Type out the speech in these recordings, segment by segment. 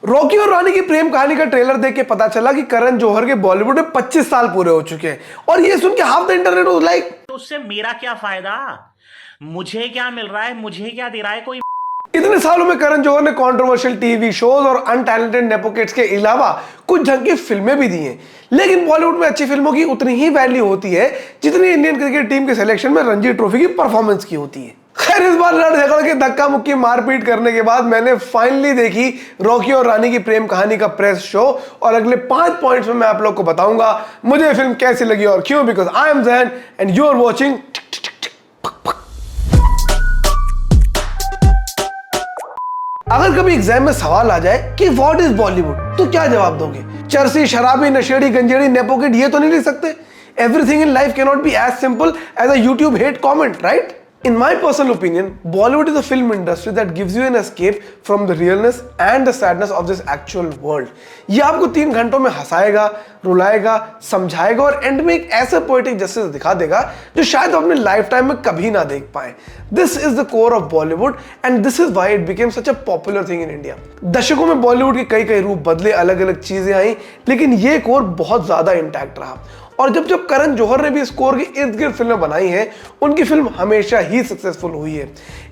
Rocky और रानी की प्रेम कहानी का ट्रेलर देख के पता चला कि करण जौहर के बॉलीवुड में 25 साल पूरे हो चुके हैं और ये सुन के half the internet was like, तो उससे मेरा क्या फायदा, मुझे क्या मिल रहा है, मुझे क्या दे रहा है कोई। इतने सालों में करण जौहर ने कंट्रोवर्शियल टीवी शोज और अनटैलेंटेड नेपो किड्स के अलावा कुछ ढंग की फिल्में भी दी हैं, लेकिन बॉलीवुड में अच्छी फिल्मों की उतनी ही वैल्यू होती है जितनी इंडियन क्रिकेट टीम के सिलेक्शन में रणजी ट्रॉफी की परफॉर्मेंस की होती है। खैर, इस बार लड़ झगड़ के धक्का मुक्की मारपीट करने के बाद मैंने फाइनली देखी रॉकी और रानी की प्रेम कहानी का प्रेस शो और अगले 5 पॉइंट्स में मैं आप लोग को बताऊंगा मुझे फिल्म कैसी लगी और क्यों, because I am Jain and you are watching. अगर कभी एग्जाम में सवाल आ जाए कि व्हाट इज बॉलीवुड, तो क्या जवाब दोगे? चरसी, शराबी, नशेड़ी, गंजेड़ी, नेपोकिड, ये तो नहीं लिख सकते। Everything in life can not be as simple as a YouTube hate comment, right? In my personal opinion, Bollywood is a film industry that gives you an escape from the realness and the sadness of this actual world. ये आपको 3 घंटों में हंसाएगा, रुलाएगा, समझाएगा और and में एक ऐसा poetic justice दिखा देगा जो शायद अपने लाइफ टाइम में कभी ना देख पाए। This is the core of Bollywood and this is why it became such a popular thing in India. दशकों में बॉलीवुड के कई रूप बदले, अलग अलग चीजें आई, लेकिन ये कोर बहुत ज्यादा इंटैक्ट रहा। और जब जब करण जौहर ने भी इस कोर के इर्द गिर्द फिल्में बनाई हैं, उनकी फिल्म हमेशा ही सक्सेसफुल हुई है।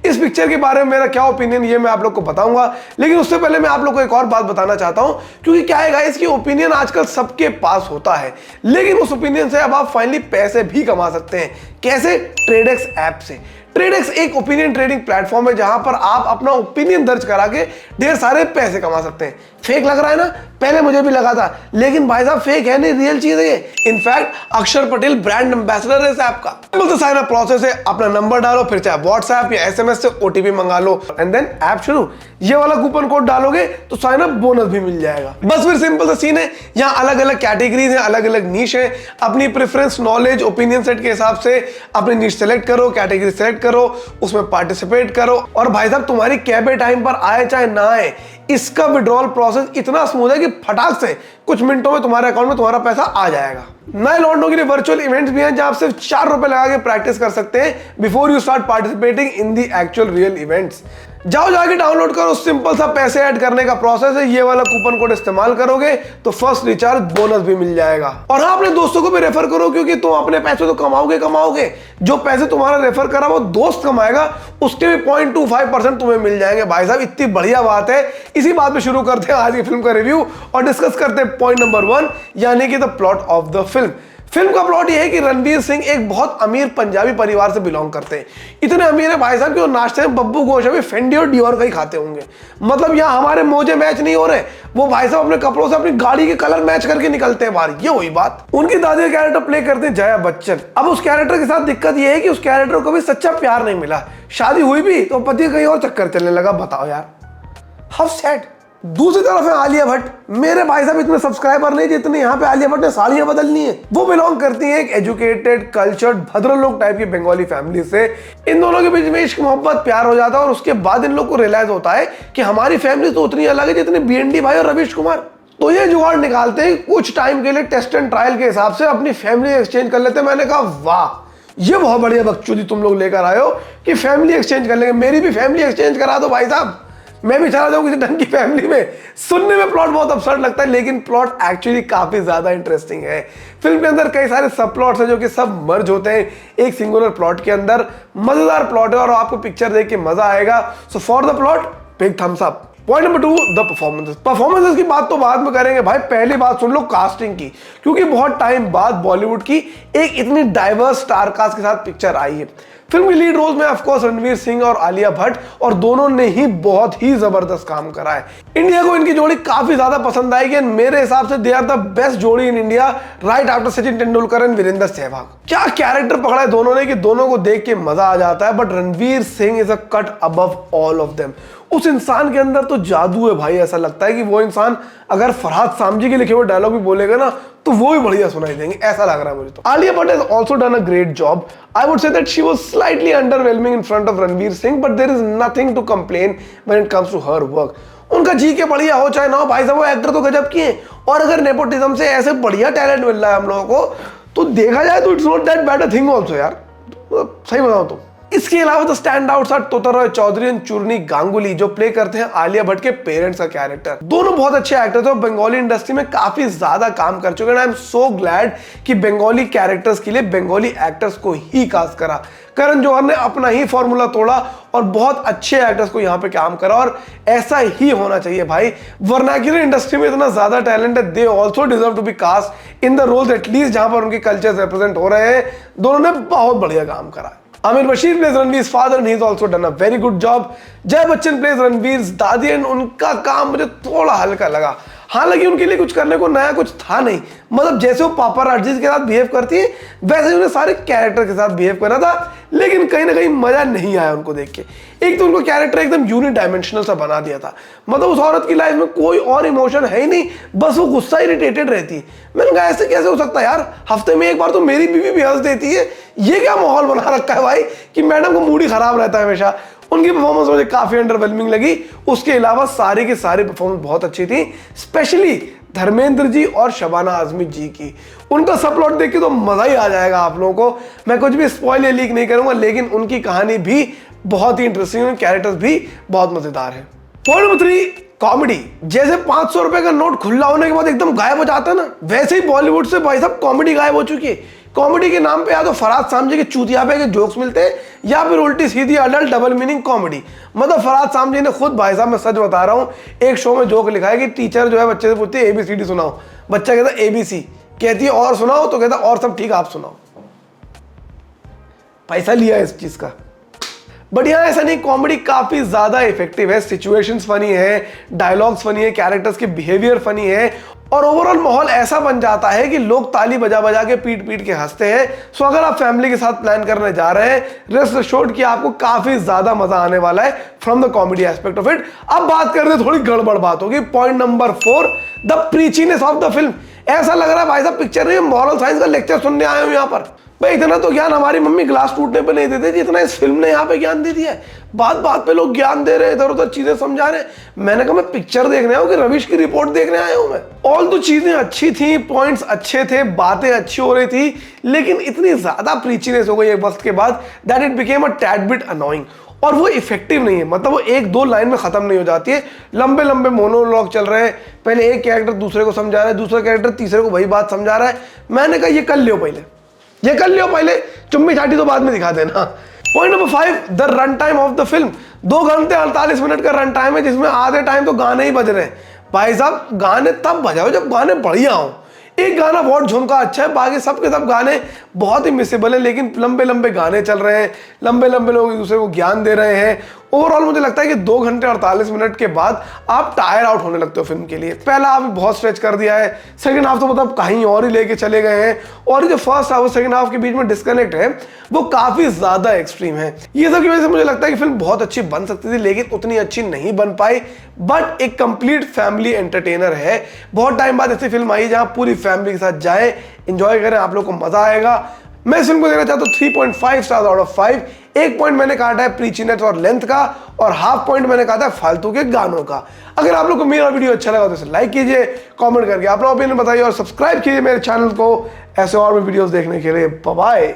इस पिक्चर के बारे में मेरा क्या ओपिनियन ये मैं आप लोग को बताऊंगा, लेकिन उससे पहले मैं आप लोग को एक और बात बताना चाहता हूं, क्योंकि क्या है गाइस कि ओपिनियन आजकल सबके पास होता है, लेकिन उस ओपिनियन से अब आप फाइनली पैसे भी कमा सकते हैं। कैसे? ट्रेडेक्स ऐप से। ट्रेडेक्स एक ओपिनियन ट्रेडिंग प्लेटफॉर्म है जहां पर आप अपना ओपिनियन दर्ज करा के ढेर सारे पैसे कमा सकते हैं। फेक लग रहा है ना? पहले मुझे भी लगा था, लेकिन भाई साहब फेक है नहीं, रियल चीज है ये। इनफैक्ट अक्षर पटेल ब्रांड एम्बेसडर है इस ऐप का। सिंपल साइन अप प्रोसेस है, अपना नंबर डालो, फिर चाहे व्हाट्सएप या एसएमएस से ओटीपी मंगा लो एंड देन ऐप शुरू। ये वाला कूपन कोड डालोगे तो साइन अप बोनस भी मिल जाएगा। बस फिर सिंपल सा सीन है, यहाँ अलग अलग कैटेगरीज हैं, अलग अलग नीश है। अपनी प्रेफरेंस, नॉलेज, ओपिनियन सेट के हिसाब से अपनी नीश सेलेक्ट करो, कैटेगरी सेलेक्ट करो, उसमें पार्टिसिपेट करो और भाई साहब तुम्हारी कैबे टाइम पर आए चाहे ना आए, इसका विड्रॉल प्रोसेस इतना स्मूथ है कि फटाक से कुछ मिनटों में तुम्हारे अकाउंट में तुम्हारा पैसा आ जाएगा। नए लौंडों के लिए वर्चुअल इवेंट्स भी हैं जहां आप सिर्फ 4 रुपए लगा के प्रैक्टिस कर सकते हैं before you start participating in the actual real events. जाओ जाके डाउनलोड करो, सिंपल सा पैसे ऐड करने का प्रोसेस है। ये वाला कूपन कोड इस्तेमाल करोगे तो फर्स्ट रिचार्ज बोनस भी मिल जाएगा। और हाँ, अपने दोस्तों को भी रेफर करो, क्योंकि तुम अपने पैसे तो कमाओगे, जो पैसे तुम्हारा रेफर करा वो दोस्त कमाएगा, उसके भी 0.25% तुम्हें मिल जाएंगे। भाई साहब इतनी बढ़िया बात है। इसी बात पे शुरू करते हैं आज की फिल्म का रिव्यू और डिस्कस करते हैं पॉइंट नंबर 1, यानी कि the plot of the film. Film का प्लॉट यह है कि रणवीर सिंह एक बहुत अमीर पंजाबी परिवार से बिलोंग करते हैं। इतने अमीर है भाई साहब कि वो नाश्ते में बब्बू गोशा भी फेंडी और डियोर का ही खाते होंगे। मतलब यहाँ हमारे मोजे मैच नहीं हो रहे, वो भाई साहब अपने कपड़ों से अपनी गाड़ी के कलर मैच करके निकलते हैं बाहर। ये वही बात। उनकी दादी का कैरेक्टर प्ले करते हैं जया बच्चन। अब उस कैरेक्टर के साथ दिक्कत यह है कि उस कैरेक्टर को भी सच्चा प्यार नहीं मिला, शादी हुई भी तो पति कहीं और चक्कर चलने लगा। बताओ यार, हाउ सैड। दूसरी तरफ है आलिया भट्ट। मेरे भाई साहब इतने सब्सक्राइबर नहीं जितने यहाँ पे आलिया भट्ट ने साड़ियां बदलनी है। वो बिलोंग करती है एक एजुकेटेड, कल्चर्ड, भद्रलोक टाइप की बंगाली फैमिली से। इन दोनों के बीच में इश्क, मोहब्बत, प्यार हो जाता है और उसके बाद इन लोग को रियलाइज होता है कि हमारी फैमिली तो उतनी अलग है जितनी बीएनडी भाई और रवीश कुमार। तो ये जुगाड़ निकालते हैं, कुछ टाइम के लिए टेस्ट एंड ट्रायल के हिसाब से अपनी फैमिली एक्सचेंज कर लेते हैं। मैंने कहा वाह, ये बहुत बढ़िया बकचोदी तुम लोग लेकर आए हो कि फैमिली एक्सचेंज कर लेंगे। मेरी भी फैमिली एक्सचेंज करा दो भाई साहब, मैं भी चला जाऊं किसी ढंग की फैमिली में। सुनने में प्लॉट बहुत absurd लगता है, लेकिन प्लॉट एक्चुअली काफी ज्यादा इंटरेस्टिंग है। फिल्म के अंदर कई सारे सब प्लॉट्स हैं जो कि सब मर्ज होते हैं एक सिंगुलर प्लॉट के अंदर। मजेदार प्लॉट है और आपको पिक्चर देख के मजा आएगा। So for the plot, big thumbs up. Point number 2, the performances की बात तो बाद में करेंगे भाई, पहली बात सुन लो कास्टिंग की, क्योंकि बहुत टाइम बाद बॉलीवुड की एक इतनी डाइवर्स स्टार कास्ट के साथ पिक्चर आई है। फिल्म की लीड रोल्स में ऑफ कोर्स रणवीर सिंह और आलिया भट्ट, और दोनों ने ही बहुत ही जबरदस्त काम करा है। इंडिया को इनकी जोड़ी काफी ज्यादा पसंद आएगी। मेरे हिसाब से दे आर द बेस्ट जोड़ी in India right after Sachin Tendulkar and Virender Sehwag. क्या कैरेक्टर पकड़ा है दोनों ने कि दोनों को देख के मजा आ जाता है। But Ranveer Singh is a cut above all of them. उस इंसान के अंदर तो जादू है भाई, ऐसा लगता है कि वो इंसान अगर फरहाद सामजी के लिखे हुए डायलॉग भी बोलेगा ना तो वो भी बढ़िया सुनाई देंगे, ऐसा लग रहा है मुझे तो। Alia Bhatt has also done a great job. I would say that she was slightly underwhelming in front of Ranveer Singh, but there is nothing to complain when it comes to her work. उनका जी के बढ़िया हो चाहे ना हो भाई साहब, वो एक्टर तो गजब की है। और अगर नेपोटिज्म से ऐसे बढ़िया टैलेंट मिल रहा है हम लोगों को, तो देखा जाए तो it's not that bad a thing also यार, सही बताऊं तो। इसके अलावा द स्टैंड आउट्स आर तोता रॉय चौधरी एंड चूर्नी गांगुली जो प्ले करते हैं आलिया भट्ट के पेरेंट्स का कैरेक्टर। दोनों बहुत अच्छे एक्टर्स हैं और बंगाली इंडस्ट्री में काफी ज्यादा काम कर चुके हैं। आई एम सो ग्लैड कि बंगाली कैरेक्टर्स के लिए बंगाली एक्टर्स को ही कास्ट करा। करण जौहर ने अपना ही फॉर्मूला तोड़ा और बहुत अच्छे एक्टर्स को यहाँ पे काम करा और ऐसा ही होना चाहिए भाई। वर्नाक्युलर इंडस्ट्री में इतना ज्यादा टैलेंट है, they also deserve to be cast in the roles at least जहां पर उनके कल्चर रिप्रेजेंट हो रहे हैं। दोनों ने बहुत बढ़िया काम करा। Aamir Bashir plays Ranveer's father and he's also done a very good job. जय बच्चन plays Ranveer's दादी एंड उनका काम मुझे थोड़ा हल्का लगा। हालांकि उनके लिए कुछ करने को नया कुछ था नहीं, मतलब जैसे वो पापाराज़ी के साथ बिहेव करती है वैसे ही उन्हें सारे कैरेक्टर के साथ बिहेव करना था, लेकिन कहीं ना कहीं मजा नहीं आया उनको देख के। एक तो उनको कैरेक्टर एकदम यूनिडायमेंशनल सा बना दिया था, मतलब उस औरत की लाइफ में कोई और इमोशन है ही नहीं, बस वो गुस्सा इरिटेटेड रहती है। मैंने कहा ऐसे कैसे हो सकता है यार, हफ्ते में एक बार तो मेरी बीवी भी हंस देती है, ये क्या माहौल बना रखा है भाई कि मैडम को मूड ही खराब रहता है हमेशा। उनकी परफॉर्मेंस मुझे काफी अंडरवेलमिंग लगी। उसके अलावा सारी की सारी परफॉर्मेंस बहुत अच्छी थी, स्पेशली धर्मेंद्र जी और शबाना आजमी जी की। उनका सब प्लॉट देख के तो मजा ही आ जाएगा आप लोगों को। मैं कुछ भी स्पॉइल या लीक नहीं करूंगा, लेकिन उनकी कहानी भी बहुत ही इंटरेस्टिंग है, कैरेक्टर्स भी बहुत मजेदार है। Point number 3, comedy. जैसे 500 रुपए का नोट खुला होने के बाद एकदम गायब हो जाता है ना, वैसे ही बॉलीवुड से भाई साहब कॉमेडी गायब हो चुकी है। कॉमेडी के नाम पे या तो फरहाद सामजी के चूतिया पे के जोक्स मिलते हैं या फिर उल्टी सीधी अडल्ट डबल मीनिंग कॉमेडी। मतलब फरहाद सामजी ने खुद, भाई साहब मैं सच बता रहा हूँ, एक शो में जोक लिखा है कि टीचर जो है बच्चे से पूछती है ABCD सुनाओ, बच्चा कहता है ABC, कहती है और सुनाओ, तो कहता और सब ठीक आप सुनाओ। पैसा लिया इस चीज का। बट यहाँ ऐसा नहीं, कॉमेडी काफी ज्यादा इफेक्टिव है, सिचुएशंस फनी है, डायलॉग्स फनी है, कैरेक्टर्स के बिहेवियर फनी है और ओवरऑल माहौल ऐसा बन जाता है कि लोग ताली बजा बजा के पीट पीट के हंसते हैं। सो अगर आप फैमिली के साथ प्लान करने जा रहे हैं, रेस्ट एश्योर्ड कि आपको काफी ज्यादा मजा आने वाला है from the comedy aspect of it. अब बात करते हैं, थोड़ी गड़बड़ बात होगी। Point number 4, the preachiness of the film. ऐसा लग रहा है भाई साहब पिक्चर में मॉरल साइंस का लेक्चर सुनने आए हो यहाँ पर। भाई इतना तो ज्ञान हमारी मम्मी ग्लास टूटने पे नहीं देती, जितना इस फिल्म ने यहाँ पे ज्ञान दे दिया है। बात बात पे लोग ज्ञान दे रहे हैं, इधर उधर चीजें समझा रहे हैं। मैंने कहा मैं पिक्चर देखने आया हूँ कि रविश की रिपोर्ट देखने आया हूँ मैं। ऑल तो चीजें अच्छी थी, पॉइंट्स अच्छे थे, बातें अच्छी हो रही थी, लेकिन इतनी ज्यादा प्रीचीनेस हो गई एक वक्त के बाद that it became a tad bit annoying. और वो इफेक्टिव नहीं है, मतलब वो 1-2 लाइन में खत्म नहीं हो जाती है। लंबे लंबे मोनोलॉग चल रहे हैं, पहले एक कैरेक्टर दूसरे को समझा रहा है, दूसरा कैरेक्टर तीसरे को वही बात समझा रहा है। मैंने कहा ये कर लियो पहले, चुम्मी चाटी तो बाद में दिखा देना। Point number 5, the run time of the film. 2 घंटे 48 मिनट का रन टाइम है, जिसमें आधे टाइम तो गाने ही बज रहे हैं। भाई साहब गाने तब बजाओ जब गाने बढ़िया हो। एक गाना बहुत झुमका अच्छा है, बाकी सब के सब गाने बहुत ही मिसेबल है, लेकिन लंबे लंबे गाने चल रहे हैं, लंबे लंबे लोग एक दूसरे को ज्ञान दे रहे हैं। ओवरऑल मुझे लगता है कि 2 घंटे 48 मिनट के बाद आप टायर आउट होने लगते हो फिल्म के लिए। पहला हाफ बहुत स्ट्रेच कर दिया है, सेकंड हाफ तो मतलब कहीं और ही लेके चले गए हैं, और जो फर्स्ट हाफ और सेकंड हाफ के बीच में डिस्कनेक्ट है वो काफी ज्यादा एक्सट्रीम है। ये सब की वजह से मुझे लगता है कि फिल्म बहुत अच्छी बन सकती थी, लेकिन उतनी अच्छी नहीं बन पाई। बट एक कंप्लीट फैमिली एंटरटेनर है। बहुत टाइम बाद ऐसी फिल्म आई जहां पूरी फैमिली के साथ जाए, एंजॉय करें, आप लोग को मजा आएगा। मैं इस फिल्म को देना चाहता हूँ 3.5 स्टार्स आउट ऑफ 5। 1 पॉइंट मैंने काटा है प्रीचीनेस और लेंथ का, और हाफ पॉइंट मैंने काटा है फालतू के गानों का। अगर आप लोग को मेरा वीडियो अच्छा लगा तो इसे लाइक कीजिए, कमेंट करके अपना ओपिनियन बताइए और सब्सक्राइब कीजिए मेरे चैनल को ऐसे और भी वीडियोस देखने के लिए। Bye bye.